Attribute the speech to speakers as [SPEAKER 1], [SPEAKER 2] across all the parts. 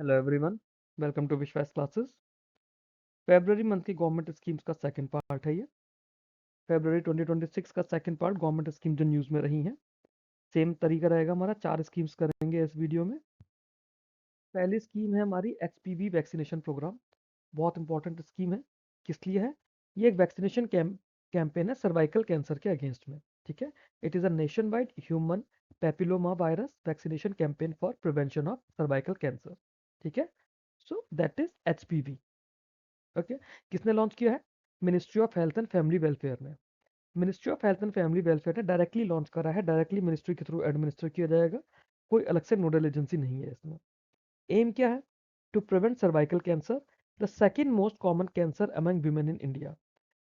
[SPEAKER 1] Hello everyone, welcome to विश्वास classes. फरवरी month की government schemes का सेकंड पार्ट है ये। फरवरी 2026 का सेकंड पार्ट गवर्नमेंट स्कीम जो न्यूज़ में रही हैं, सेम तरीका रहेगा हमारा। 4 स्कीम्स करेंगे इस वीडियो में। पहली स्कीम है हमारी एचपीवी वैक्सीनेशन प्रोग्राम। बहुत इंपॉर्टेंट स्कीम है। किस लिए है? ये एक वैक्सीनेशन कैंपेन है सर्वाइकल कैंसर के अगेंस्ट में। ठीक है। It is a nationwide human papilloma virus vaccination campaign for prevention of cervical cancer. ठीक है। So that is HPV. Okay. किसने लॉन्च किया है? Ministry of health and family welfare ने। Ministry of health and family welfare ने directly launch करा है। Directly ministry के थ्रू एडमिनिस्टर किया जाएगा। कोई अलग से नोडल एजेंसी नहीं है इसमें। एम क्या है? To prevent cervical cancer, the second most common cancer among women in India,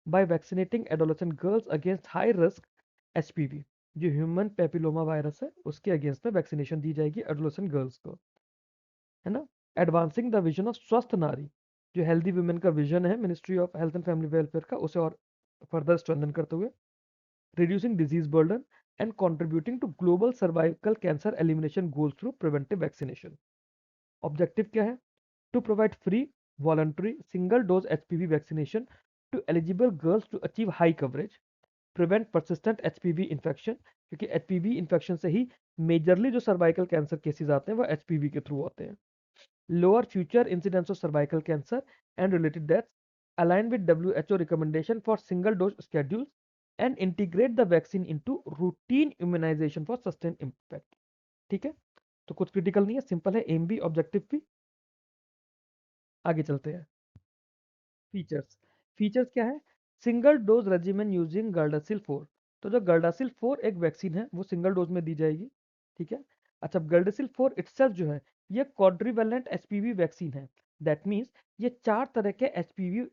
[SPEAKER 1] by vaccinating adolescent girls against high risk HPV. जो ह्यूमन पेपिलोमा वायरस है उसके अगेंस्ट में वैक्सीनेशन दी जाएगी एडोलेसेंट गर्ल्स को, है ना। Advancing the vision of Swasth Nari, जो healthy women का विजन है ministry of health and family welfare का, उसे और फर्दर स्ट्रेंथन करते हुए reducing disease burden and contributing to global cervical cancer elimination goals through preventive vaccination. Objective क्या है? To provide free voluntary single dose HPV vaccination to eligible girls to achieve high coverage, prevent persistent HPV infection, क्योंकि HPV infection से ही majorly जो cervical cancer cases आते हैं वो HPV के थ्रू आते हैं। lower future incidence of cervical cancer and related deaths, align with WHO recommendation for single dose schedules, and integrate the vaccine into routine immunization for sustained impact। ठीक है। तो कुछ क्रिटिकल नहीं है, सिंपल है। एम भी ऑब्जेक्टिव भी। आगे चलते हैं। फीचर्स। फीचर्स क्या है? Single dose regimen using Gardasil 4। तो जो गर्डासिल 4 एक वैक्सीन है वो सिंगल डोज में दी जाएगी। ठीक है। अच्छा, गर्डासिल 4 इटसेल्फ जो है ये क्वाड्रिवेलेंट एचपीवी वैक्सीन है। दैट मीन्स ये 4 तरह के एचपीवी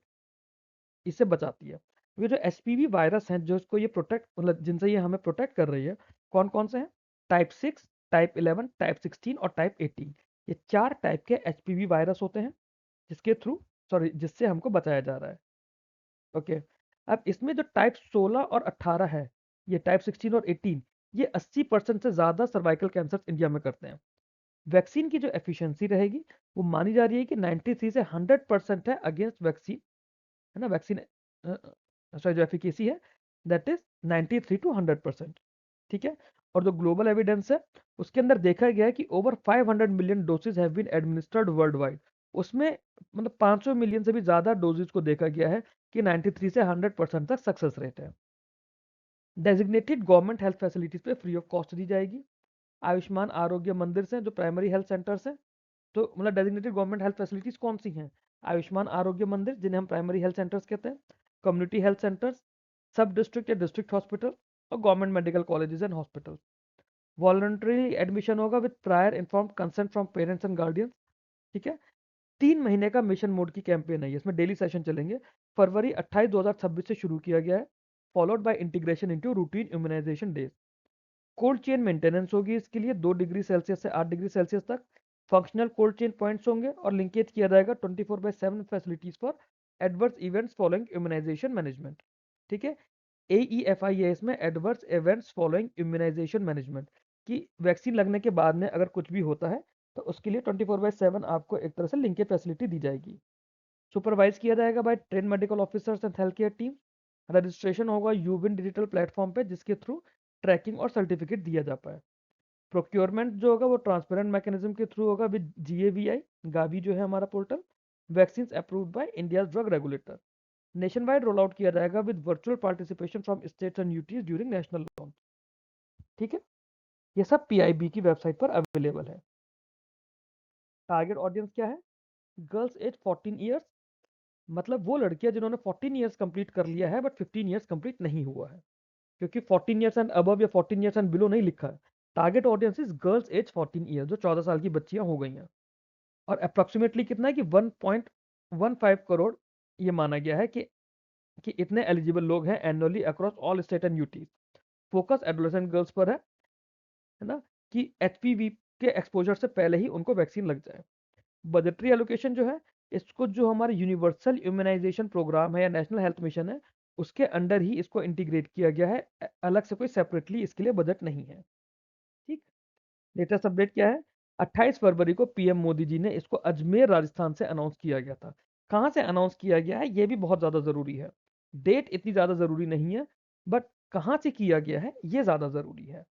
[SPEAKER 1] इसे बचाती है। ये जो एचपीवी वायरस हैं जो इसको ये प्रोटेक्ट, मतलब जिनसे ये हमें प्रोटेक्ट कर रही है, कौन कौन से हैं? टाइप 6, टाइप 11, टाइप 16 और टाइप 18। ये 4 टाइप के एचपीवी वायरस होते हैं जिसके थ्रू, सॉरी, जिससे हमको बचाया जा रहा है। ओके। अब इसमें जो टाइप 16 और 18 है, ये टाइप 16 और 18, ये 80% से ज़्यादा सर्वाइकल कैंसर इंडिया में करते हैं। वैक्सीन की जो एफिशिएंसी रहेगी वो मानी जा रही है कि 93 से 100% है अगेंस्ट वैक्सीन, है ना। वैक्सीन सॉरी, जो एफिकेसी है दैट इज 93 टू 100%। ठीक है। और जो ग्लोबल एविडेंस है उसके अंदर देखा गया है कि over 500 million doses have been administered worldwide. उसमें मतलब 500 मिलियन से भी ज़्यादा डोजेज को देखा गया है कि 93 से 100% तक सक्सेस रेट है। डेजिग्नेटेड गवर्नमेंट हेल्थ फैसिलिटीज पे फ्री ऑफ कॉस्ट दी जाएगी। आयुष्मान आरोग्य मंदिर से जो प्राइमरी हेल्थ सेंटर्स हैं, तो मतलब डेजिग्नेटेड गवर्नमेंट हेल्थ फैसिलिटीज कौन सी हैं? आयुष्मान आरोग्य मंदिर, जिन्हें हम प्राइमरी हेल्थ सेंटर्स कहते हैं, community health centres, sub district या डिस्ट्रिक्ट हॉस्पिटल, और government medical colleges and hospital. Voluntary admission होगा with prior informed consent from parents and guardians. ठीक है। 3 महीने का मिशन मोड की कैंपेन है ये, इसमें डेली सेशन चलेंगे। फरवरी 28 2026 से शुरू किया गया है, followed by integration into routine immunisation days. Cold chain maintenance होगी इसके लिए 2 डिग्री सेल्सियस से 8 डिग्री सेल्सियस तक। फंक्शनल कोल्ड चेन पॉइंट्स होंगे और लिंकेज किया जाएगा 24/7 facilities for adverse events following immunisation management. ठीक है। AEFI है इसमें, adverse events following immunisation management, कि वैक्सीन लगने के बाद में अगर कुछ भी होता है तो उसके लिए 24/7 आपको एक तरह से लिंकेज फैसिलिटी दी जाएगी। सुपरवाइज किया जाएगा by train medical officers and health care team. Registration होगा यूविन डिजिटल प्लेटफॉर्म पे, जिसके थ्रू ट्रैकिंग और सर्टिफिकेट दिया जा पाए। प्रोक्योरमेंट जो होगा वो ट्रांसपेरेंट मैकेनिज्म के थ्रू होगा विद GAVI, गावी जो है हमारा portal. Vaccine approved by India drug regulator. Nation wide roll out किया जाएगा with virtual participation from states and UTs during national launch. ठीक है। ये सब PIB की वेबसाइट पर अवेलेबल है। टारगेट ऑडियंस क्या है? गर्ल्स एज 14 ईयर्स, मतलब वो लड़कियां जिन्होंने 14 ईयर्स कंप्लीट कर लिया है बट 15 ईयर्स कंप्लीट नहीं हुआ है, क्योंकि 14 ईयर्स एंड अबव या 14 ईयर्स एंड बिलो नहीं लिखा है। Target audience is girls age 14 year, जो 14 साल की बच्चियां हो गई हैं। और अप्रोक्सीमेटली कितना है कि 1.15 करोड़ ये माना गया है कि इतने एलिजिबल लोग हैं annually across all state and UT. Focus adolescent girls पर है ना, कि HPV के एक्सपोजर से पहले ही उनको वैक्सीन लग जाए। बजटरी एलोकेशन जो है, इसको जो हमारा यूनिवर्सल इम्यूनाइजेशन प्रोग्राम है या नेशनल हेल्थ मिशन है उसके अंडर ही इसको इंटीग्रेट किया गया है। अलग से कोई सेपरेटली इसके लिए बजट नहीं है। ठीक। लेटेस्ट अपडेट क्या है? 28 फरवरी को पीएम मोदी जी ने इसको अजमेर राजस्थान से अनाउंस किया गया था। कहाँ से अनाउंस किया गया है ये भी बहुत ज़्यादा ज़रूरी है। डेट इतनी ज़्यादा ज़रूरी नहीं है, बट कहाँ से किया गया है ये ज़्यादा ज़रूरी है।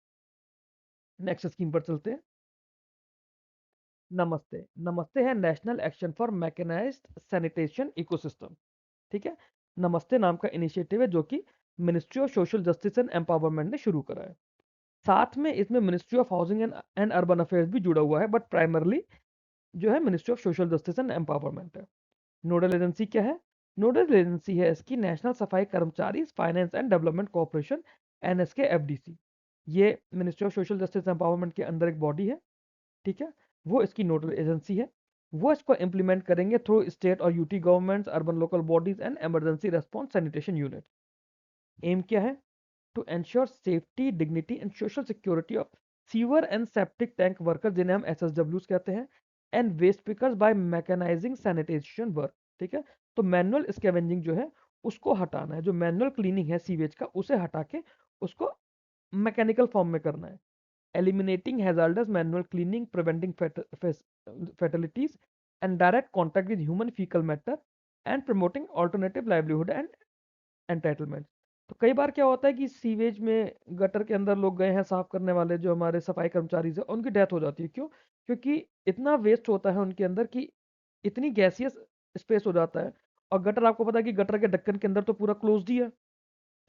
[SPEAKER 1] नेक्स्ट स्कीम पर चलते हैं। नमस्ते। नमस्ते है national action for mechanised sanitation ecosystem. ठीक है। नमस्ते नाम का इनिशिएटिव है जो कि ministry of social justice and empowerment ने शुरू करा है। साथ में इसमें ministry of housing and urban affairs भी जुड़ा हुआ है, बट प्राइमरली जो है ministry of social justice and empowerment है। नोडल एजेंसी क्या है? नोडल एजेंसी है इसकी national Safai Karmachari finance and development corporation, NSK FDC. ये ministry of social justice empowerment के अंदर एक बॉडी है। ठीक है। वो इसकी नोडल एजेंसी है। वो इसको इम्प्लीमेंट करेंगे थ्रू स्टेट और UT governments, urban local bodies and emergency response sanitation unit. M क्या है? To ensure safety, dignity and social security of sewer and septic tank worker, जिन्हें हम एसएसडब्ल्यूज कहते हैं, and waste pickers bye मैकेनाइजिंग sanitation work. ठीक है। तो मैनुअल स्कैवेंजिंग जो है उसको हटाना है, जो मैनुअल क्लीनिंग है सीवेज का उसे हटा के उसको मैकेनिकल फॉर्म में करना है। Eliminating hazards manual cleaning, preventing fatalities and direct contact with human fecal matter and promoting alternative livelihood and entitlement. तो कई बार क्या होता है कि सीवेज में गटर के अंदर लोग गए हैं साफ करने वाले, जो हमारे सफाई कर्मचारी है उनकी डेथ हो जाती है। क्यों? क्योंकि इतना वेस्ट होता है उनके अंदर कि इतनी गैसियस स्पेस हो जाता है। और गटर, आपको पता है कि गटर के ढक्कन के अंदर तो पूरा क्लोज्ड ही है।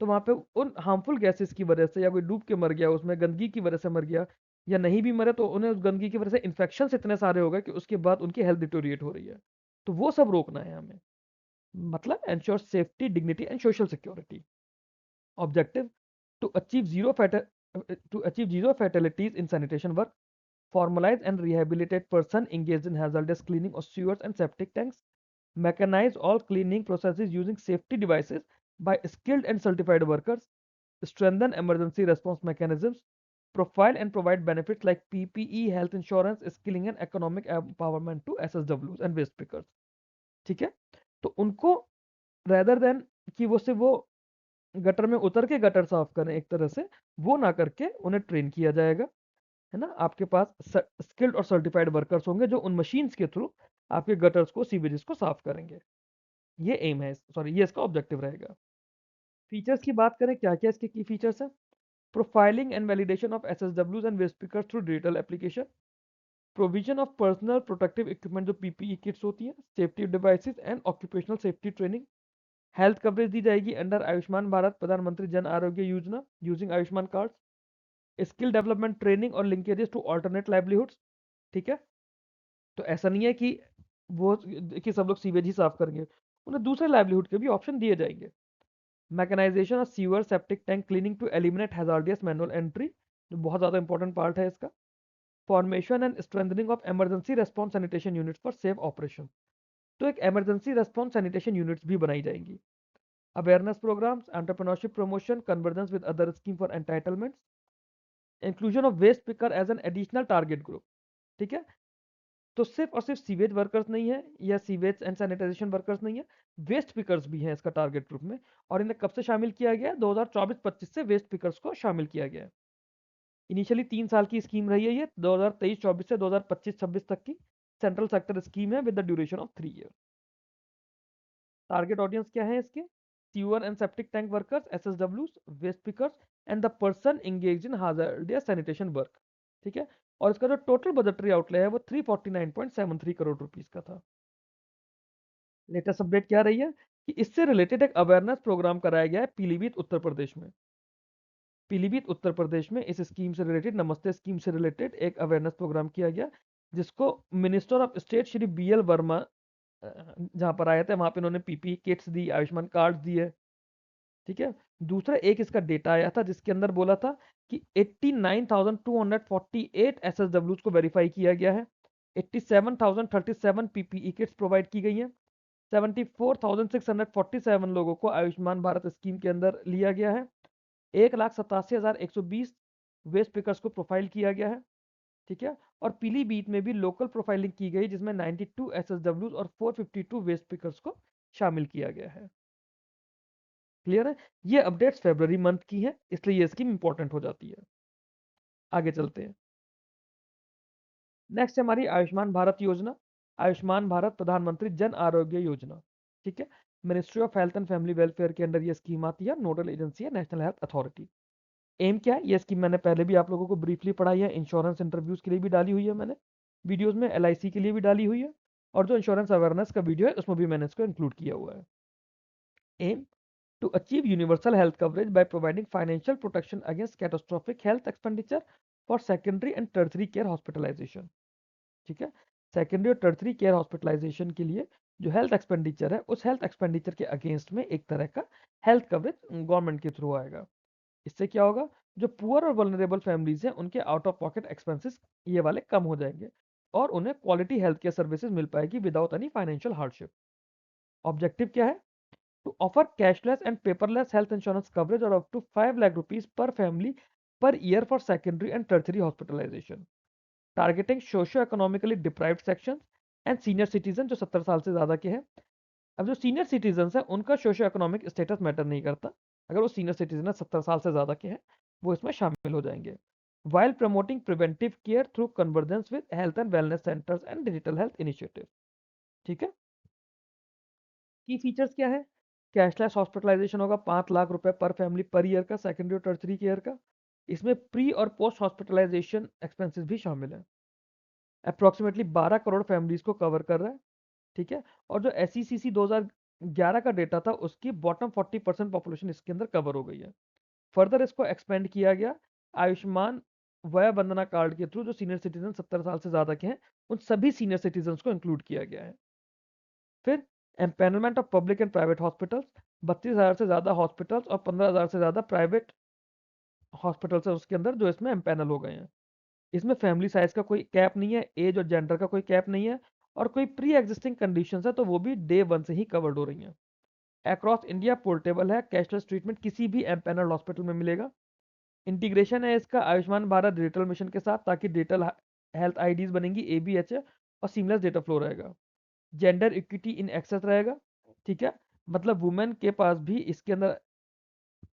[SPEAKER 1] तो वहाँ पे उन हार्मफुल गैसेस की वजह से, या कोई डूब के मर गया उसमें, गंदगी की वजह से मर गया, या नहीं भी मरे तो उन्हें उस गंदगी की वजह से इन्फेक्शन इतने सारे हो गए कि उसके बाद उनकी हेल्थ डिटोरिएट हो रही है। तो वो सब रोकना है हमें। मतलब ensure safety, dignity and social security. Objective: to achieve zero fatalities in sanitation work, formalize and rehabilitate person engaged in hazardous cleaning of sewers and septic tanks, mechanize all cleaning processes using safety devices by skilled and certified workers, strengthen emergency response mechanisms, profile and provide benefits like PPE, health insurance, skilling and economic empowerment to SSWs and waste pickers। ठीक है। तो उनको rather than कि वो सिर्फ वो gutter में उतर के गटर साफ करें एक तरह से, वो ना करके उन्हें ट्रेन किया जाएगा। है ना? आपके पास स्किल्ड और सर्टिफाइड वर्कर्स होंगे जो उन मशीन्स के थ्रू आपके गटर्स को, सीवेजेस को साफ करेंगे। ये एम है, सॉरी ये इसका ऑब्जेक्टिव रहेगा। फीचर्स की बात करें, क्या क्या इसके की फीचर्स है? प्रोफाइलिंग एंड वैलिडेशन ऑफ एसएसडब्ल्यूज and waste pickers through digital application, provision of personal protective equipment जो पीपीई किट्स होती हैं, safety devices and occupational safety training. Health coverage दी जाएगी under Ayushman Bharat Pradhanmantri Jan Arogya Yojana using Ayushman card. Skill development training और linkages to alternate livelihoods. ठीक है। तो ऐसा नहीं है कि वो कि सब लोग सीवेज ही साफ करेंगे, उन्हें दूसरे लाइवलीहुड के भी ऑप्शन दिए जाएंगे। Mechanisation of sewer septic tank cleaning to eliminate hazardous manual entry, जो बहुत ज़्यादा इंपॉर्टेंट पार्ट है इसका। Formation and strengthening of emergency response sanitation units for safe operation, तो एक इमरजेंसी रेस्पॉन्स सैनिटेशन यूनिट्स भी बनाई जाएंगी। Awareness programmes, entrepreneurship promotion, convergence with other scheme for entitlements, inclusion of waste picker as an additional target group. ठीक है। तो सिर्फ और सिर्फ सीवेज वर्कर्स नहीं है या सीवेज एंड सैनिटाइजेशन वर्कर्स नहीं है, वेस्ट पिकर्स भी हैं इसका टारगेट ग्रुप में। और इन्हें कब से शामिल किया गया? 2024-25 से वेस्ट पिकर्स को शामिल किया गया है। इनिशियली 3 साल की स्कीम रही है ये, 2023-24 से 2025-26 तक की सेंट्रल सेक्टर स्कीम है with the duration of 3 year. Target audience क्या है इसके? Sewer and septic tank workers, एसएसडब्ल्यूज, waste pickers and the person engaged in hazardous sanitation work. ठीक है। और इसका जो टोटल बजटरी आउटले है वो 349.73 करोड़ रुपीस का था। लेटेस्ट अपडेट क्या रही है कि इससे रिलेटेड एक अवेयरनेस प्रोग्राम कराया गया है पीलीभीत उत्तर प्रदेश में। पीलीभीत उत्तर प्रदेश में इस स्कीम से रिलेटेड, नमस्ते स्कीम से रिलेटेड एक अवेयरनेस प्रोग्राम किया गया, जिसको minister of state Shri B L Verma जहाँ पर आए थे, वहां पे उन्होंने पीपी किट्स दी, आयुष्मान कार्ड दिए। ठीक है। दूसरा एक इसका डेटा आया था जिसके अंदर बोला था कि 89,248 एसएसडब्ल्यूज को वेरीफाई किया गया है, 87,037 पीपीई किट्स प्रोवाइड की गई हैं, 74,647 लोगों को आयुष्मान भारत स्कीम के अंदर लिया गया है, 1,87,120 वेस्ट पिकर्स को प्रोफाइल किया गया है। ठीक है। और पीलीभीत में भी लोकल प्रोफाइलिंग की गई जिसमें 92 एसएसडब्ल्यूज और 452 वेस्ट पिकर्स को शामिल किया गया है। क्लियर है? ये अपडेट्स फरवरी मंथ की है, इसलिए ये स्कीम इंपॉर्टेंट हो जाती है। आगे चलते हैं। नेक्स्ट है हमारी आयुष्मान भारत योजना। आयुष्मान भारत प्रधानमंत्री जन आरोग्य योजना, ठीक है। Ministry of health and family welfare के अंडर ये स्कीम आती है। नोडल एजेंसी है नेशनल हेल्थ अथॉरिटी। एम क्या है, ये स्कीम मैंने पहले भी आप लोगों को ब्रीफली पढ़ाई है। इंश्योरेंस इंटरव्यूज के लिए भी डाली हुई है मैंने वीडियोस में, एलआईसी के लिए भी डाली हुई है, और जो इंश्योरेंस अवेयरनेस का वीडियो है उसमें भी मैंने इसको इंक्लूड किया हुआ है। Aim to achieve universal health coverage by providing financial protection against catastrophic health expenditure for secondary and tertiary care hospitalisation, ठीक है। सेकेंडरी और टर्सरी केयर हॉस्पिटलाइजेशन के लिए जो हेल्थ एक्सपेंडिचर है, उस हेल्थ एक्सपेंडिचर के अगेंस्ट में एक तरह का हेल्थ कवरेज गवर्नमेंट के थ्रू आएगा। इससे क्या होगा, जो पुअर और वल्नरेबल फैमिलीज हैं उनके आउट ऑफ पॉकेट एक्सपेंसेस ये वाले कम हो जाएंगे और उन्हें क्वालिटी हेल्थ केयर सर्विसेज मिल पाएगी without any financial hardship. Objective क्या है, to offer cashless and paperless health insurance coverage और up to 5 lakh rupees per family per year for secondary and tertiary hospitalisation, targeting socio economically deprived sections and senior citizen जो 70 साल से ज़्यादा के हैं। अब जो सीनियर सिटीजन है उनका सोशियो इकोनॉमिक स्टेटस मैटर नहीं करता, अगर वो सीनियर सिटीजन है 70 साल से ज़्यादा के हैं वो इसमें शामिल हो जाएंगे। While promoting preventive care through convergence with health and wellness centres and digital health initiative, ठीक है। की फीचर्स क्या है, कैशलेस हॉस्पिटलाइजेशन होगा 5 लाख रुपए पर फैमिली पर ईयर का सेकेंडरी और टर्सरी केयर का। इसमें प्री और पोस्ट हॉस्पिटलाइजेशन एक्सपेंसेस भी शामिल है। अप्रोक्सीमेटली 12 करोड़ फैमिलीज को कवर कर रहा है, ठीक है। और जो एस 2011 का डेटा था उसकी बॉटम 40% पॉपुलेशन इसके अंदर कवर हो गई है। फर्दर इसको एक्सपेंड किया गया आयुष्मान वया वंदना कार्ड के थ्रू, जो सीनियर सिटीजन 70 साल से ज़्यादा के हैं उन सभी सीनियर सिटीजन को इंक्लूड किया गया है। फिर empanelment of public and private hospitals, 32,000 से ज़्यादा हॉस्पिटल्स और 15,000 से ज़्यादा प्राइवेट हॉस्पिटल्स है उसके अंदर जो इसमें एम्पैनल हो गए हैं। इसमें फैमिली साइज का कोई कैप नहीं है, एज और जेंडर का कोई कैप नहीं है, और कोई प्री एग्जिस्टिंग कंडीशंस है तो वो भी डे 1 से ही कवर्ड हो रही हैं। अक्रॉस इंडिया पोर्टेबल है, कैशलेस ट्रीटमेंट किसी भी एम्पैनल्ड हॉस्पिटल में मिलेगा। इंटीग्रेशन है इसका आयुष्मान भारत डिजिटल मिशन के साथ, ताकि डिजिटल हेल्थ आईडीज बनेंगी ABHA और सीमलेस डेटा फ्लो रहेगा। जेंडर इक्विटी इन एक्सेस रहेगा, ठीक है। मतलब वुमेन के पास भी इसके अंदर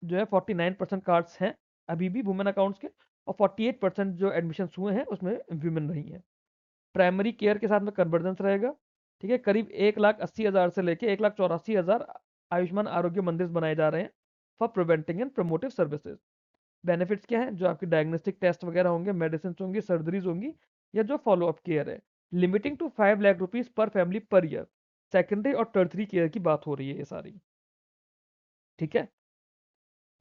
[SPEAKER 1] जो है 49% कार्ड्स हैं अभी भी वुमेन अकाउंट्स के, और 48% जो एडमिशन हुए हैं उसमें वुमेन रही हैं। प्राइमरी केयर के साथ में कन्वर्जेंस रहेगा, ठीक है। करीब 1,80,000 से लेके 1,84,000 आयुष्मान आरोग्य मंदिर बनाए जा रहे हैं for preventing and promotive services. Benefits क्या है, जो आपके डायग्नोस्टिक टेस्ट वगैरह होंगे, मेडिसिन होंगी, सर्जरीज होंगी, या जो फॉलोअप केयर है। Limiting to 5 lakh rupees per family per year. Secondary और टर्सरी केयर की बात हो रही है ये सारी, ठीक है।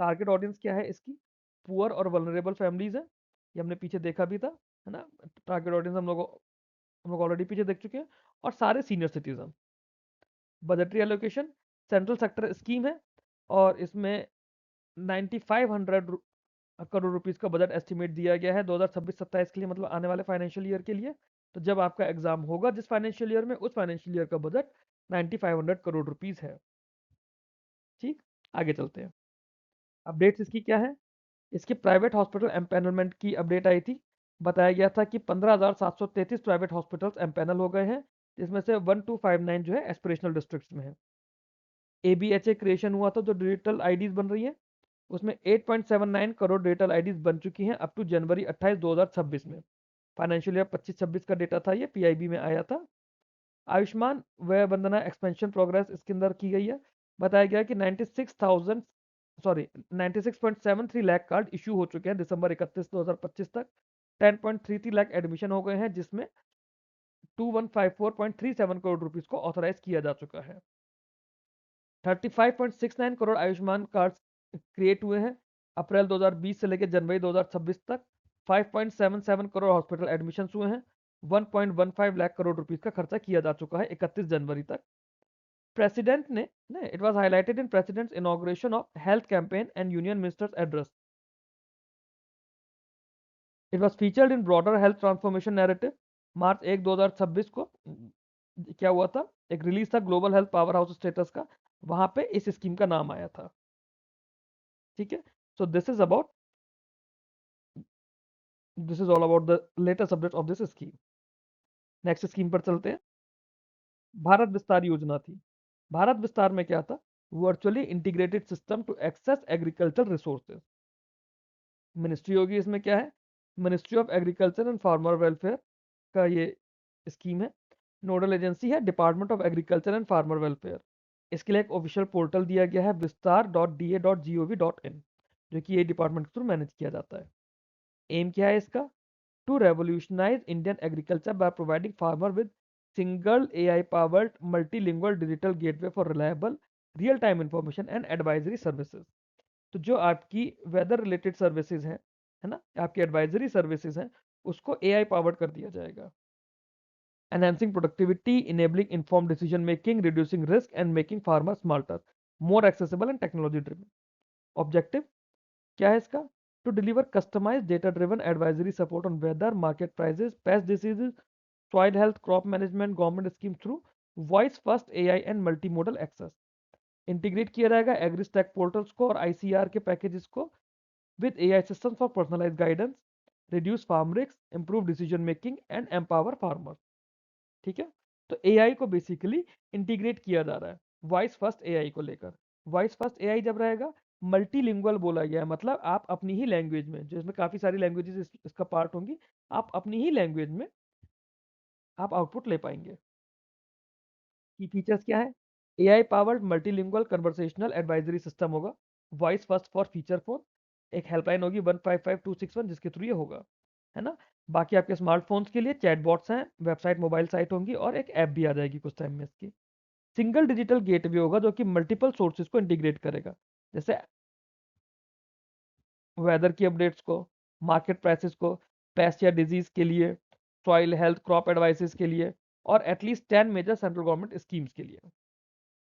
[SPEAKER 1] टारगेट ऑडियंस क्या है इसकी, पुअर और वल्नरेबल फैमिलीज है, ये हमने पीछे देखा भी था, है ना। टारगेट ऑडियंस हम लोग ऑलरेडी पीछे देख चुके हैं। और सारे senior citizen. Budgetary allocation central sector scheme है, और इसमें 9500 करोड़ रुपीस का बजट एस्टिमेट दिया गया है 2026-27 के लिए, मतलब आने वाले फाइनेंशियल ईयर के लिए। तो जब आपका एग्जाम होगा जिस फाइनेंशियल ईयर में, उस फाइनेंशियल ईयर का बजट 9500 करोड़ रुपीस है, ठीक। आगे चलते हैं। अपडेट्स इसकी क्या है, इसकी प्राइवेट हॉस्पिटल एम्पैनलमेंट की अपडेट आई थी। बताया गया था कि 15,733 प्राइवेट हॉस्पिटल्स एम्पैनल हो गए हैं, जिसमें से 1259 जो है एस्पिरेशनल डिस्ट्रिक्ट्स में है। ABHA क्रिएशन हुआ था, जो डिजिटल आईडीज बन रही है, उसमें 8.79 करोड़ डिजिटल आईडीज बन चुकी हैं अप टू जनवरी 28 2026 में। फाइनेंशियल ईयर 25-26 का डेटा था, ये PIB में आया था। आयुष्मान वय वंदना एक्सपेंशन प्रोग्रेस इसके अंदर की गई है। बताया गया कि 96 लाख कार्ड इशू हो चुके हैं दिसंबर 31 2025 तक। 10.33 लाख एडमिशन हो गए हैं, जिसमें 2154.37 करोड़ रुपीस को ऑथराइज किया जा चुका है। 35.69 करोड़ आयुष्मान कार्ड क्रिएट हुए हैं अप्रैल 2020 से लेकर जनवरी 2026 तक। 5.77 करोड़ हॉस्पिटल एडमिशन हुए हैं। 1.15 लाख करोड़ रुपीस का खर्चा किया जा चुका है 31 जनवरी तक। प्रेसिडेंट ने, it was highlighted in president's inauguration of health campaign and union minister's address. It was featured in broader health transformation narrative. March 1 2026 को क्या हुआ था, एक रिलीज था global health powerhouse status का, वहां पे इस स्कीम का नाम आया था, ठीक है। So this is all about the latest update of this scheme. Next scheme पर चलते हैं। भारत विस्तार योजना थी। भारत विस्तार में क्या था, virtually integrated system to access agriculture resources. Ministry होगी इसमें क्या है, ministry of agriculture and farmer welfare. का ये स्कीम है। नोडल एजेंसी है department of agriculture and farmer welfare. इसके लिए एक ऑफिशियल पोर्टल दिया गया है vistar.da.gov.in, जो कि ये डिपार्टमेंट के थ्रू मैनेज किया जाता है। एम क्या है इसका? To revolutionize Indian agriculture by providing farmer with single AI powered multilingual digital gateway for reliable real time information and advisory services. तो जो आपकी वेदर रिलेटेड सर्विसेज हैं, है ना, आपकी एडवाइजरी सर्विसेज हैं, उसको AI पावर्ड कर दिया जाएगा। enhancing productivity, enabling informed decision making, reducing risk, and making farmers smarter, more accessible and technology driven. Objective क्या है इसका? To deliver customized data driven advisory support on weather, market prices, pest diseases, soil health, crop management, government scheme through voice first AI and multimodal access. Integrate किया जाएगा AgriStack portals को और ICR के packages को with AI systems for personalized guidance, reduce farm risks, improve decision making and empower farmers. ठीक है, तो AI को बेसिकली इंटीग्रेट किया जा रहा है वॉइस फर्स्ट AI को लेकर। वॉइस फर्स्ट AI जब रहेगा, मल्टीलिंगुअल बोला गया है, मतलब आप अपनी ही लैंग्वेज में, जो इसमें काफी सारी लैंग्वेजेस इसका पार्ट होंगी, आप अपनी ही लैंग्वेज में आप आउटपुट ले पाएंगे। की फीचर्स क्या है? AI powered multilingual conversational advisory system होगा, voice first for feature phone, एक हेल्पलाइन होगी 155261 जिसके थ्रू ये होगा, है ना। बाकी आपके स्मार्टफोन्स के लिए चैटबॉट्स हैं, वेबसाइट मोबाइल साइट होंगी और एक ऐप भी आ जाएगी कुछ टाइम में इसकी। सिंगल डिजिटल गेटवे होगा जो कि मल्टीपल सोर्सेज को इंटीग्रेट करेगा, जैसे वेदर की अपडेट्स को, मार्केट प्राइसेस को, पेस्ट या डिजीज के लिए, सॉइल हेल्थ क्रॉप एडवाइसेस के लिए, और at least 10 major central government schemes के लिए।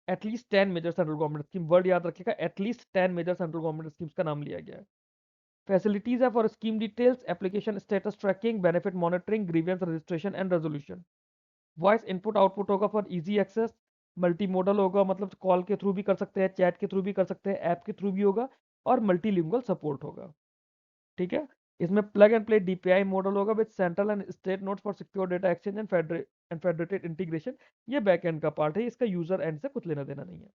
[SPEAKER 1] At least 10 major central government scheme, word याद रखिएगा, at least 10 major central government schemes का नाम लिया गया है। फैसिलिटीज है for scheme details, application status tracking, benefit monitoring, grievance registration and resolution. Voice input output होगा for easy access, multi modal होगा, मतलब कॉल के थ्रू भी कर सकते हैं, चैट के थ्रू भी कर सकते हैं, ऐप के थ्रू भी होगा, और मल्टीलिंगुअल सपोर्ट होगा। ठीक है, इसमें plug and play DPI model होगा with central and state nodes for secure data exchange and federated integration. ये बैक एंड का पार्ट है, इसका यूजर एंड से कुछ लेना देना नहीं है।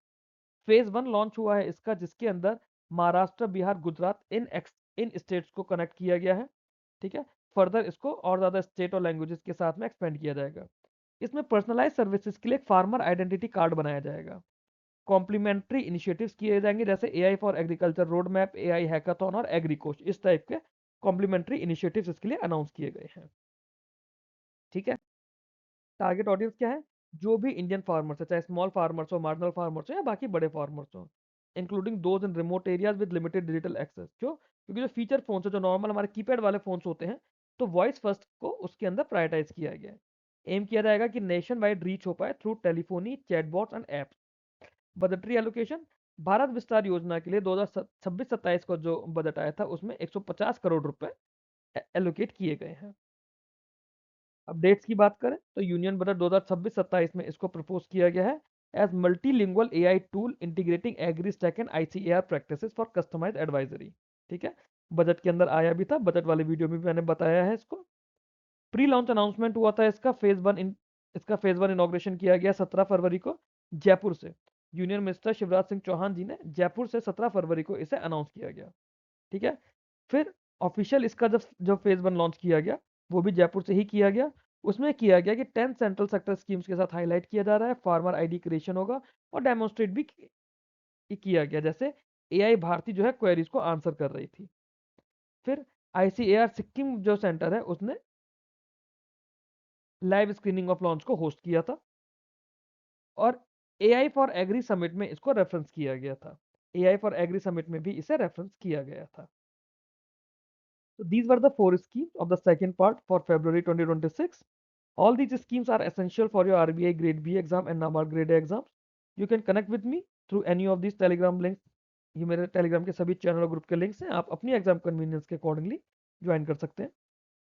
[SPEAKER 1] फेज 1 लॉन्च हुआ है इसका, जिसके अंदर महाराष्ट्र, बिहार, गुजरात इन स्टेट्स को कनेक्ट किया गया है। ठीक है, फर्दर इसको और ज्यादा स्टेट और लैंग्वेजेस के साथ में एक्सपेंड किया जाएगा। इसमें पर्सनलाइज सर्विसेज के लिए फार्मर आइडेंटिटी कार्ड बनाया जाएगा। कॉम्प्लीमेंट्री इनिशिएटिव्स किए जाएंगे, जैसे AI for agriculture road map, AI hackathon और एग्रीकोच, इस टाइप के कॉम्प्लीमेंट्री इनिशिएटिव्स इसके लिए अनाउंस किए गए हैं। ठीक है, टारगेट ऑडियंस क्या है? जो भी इंडियन फार्मर्स है, चाहे स्मॉल फार्मर्स हो, मार्जिनल फार्मर्स हो, या बाकी बड़े फार्मर्स हो, including those in remote areas with limited digital access. क्यों? क्योंकि जो फीचर फोन्स है, जो नॉर्मल हमारे कीपैड वाले फोन्स होते हैं, तो वॉइस फर्स्ट को उसके अंदर प्रायोरिटाइज किया गया है। एम किया जाएगा कि नेशन वाइड रीच हो पाए through telephony, chatbots and apps. Budgetary allocation, Bharat विस्तार योजना के लिए 2026-27 को जो बजट आया था, उसमें 150 करोड़ रुपए एलोकेट किए गए हैं। अपडेट्स की बात करें तो यूनियन बजट 2026-27 में इसको प्रपोज किया गया है as multilingual AI tool integrating agri stack and ICAR practices for customized advisory. ठीक है, बजट के अंदर आया भी था, बजट वाले वीडियो में भी मैंने बताया है इसको। प्री लॉन्च अनाउंसमेंट हुआ था इसका फेज वन इनॉग्रेशन किया गया 17 फरवरी को जयपुर से। यूनियन मिनिस्टर शिवराज सिंह चौहान जी ने जयपुर से 17 फरवरी को इसे अनाउंस किया गया। ठीक है, फिर ऑफिशियल इसका जब जब फेज 1 लॉन्च किया गया, वो भी जयपुर से ही किया गया। उसमें किया गया कि 10 सेंट्रल सेक्टर स्कीम्स के साथ हाईलाइट किया जा रहा है, फार्मर आईडी क्रिएशन होगा और डेमोन्स्ट्रेट भी किया गया, जैसे AI भारती जो है क्वेरीज को आंसर कर रही थी। फिर ICAR सिक्किम जो सेंटर है, उसने लाइव स्क्रीनिंग ऑफ लॉन्च को होस्ट किया था, और AI फॉर एग्री समिट में इसको रेफरेंस किया गया था। AI फॉर एग्री समिट में भी इसे रेफरेंस किया गया था। So these were the four schemes of the second part for February 2026. All these schemes are essential for your RBI Grade B exam and NABARD Grade A exams. You can connect with me through any of these Telegram links. ये मेरे Telegram के सभी channel और group के links हैं, आप अपनी exam convenience के अकॉर्डिंगली ज्वाइन कर सकते हैं।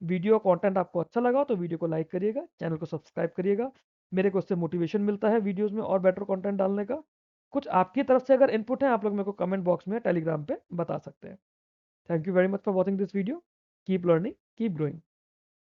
[SPEAKER 1] वीडियो कंटेंट आपको अच्छा लगा तो वीडियो को लाइक करिएगा, चैनल को सब्सक्राइब करिएगा। मेरे को उससे मोटिवेशन मिलता है वीडियोस में और बेटर कंटेंट डालने का। कुछ आपकी तरफ से अगर इनपुट है, आप लोग मेरे को कमेंट बॉक्स में टेलीग्राम पे बता सकते हैं। Thank you very much for watching this video. Keep learning, keep growing.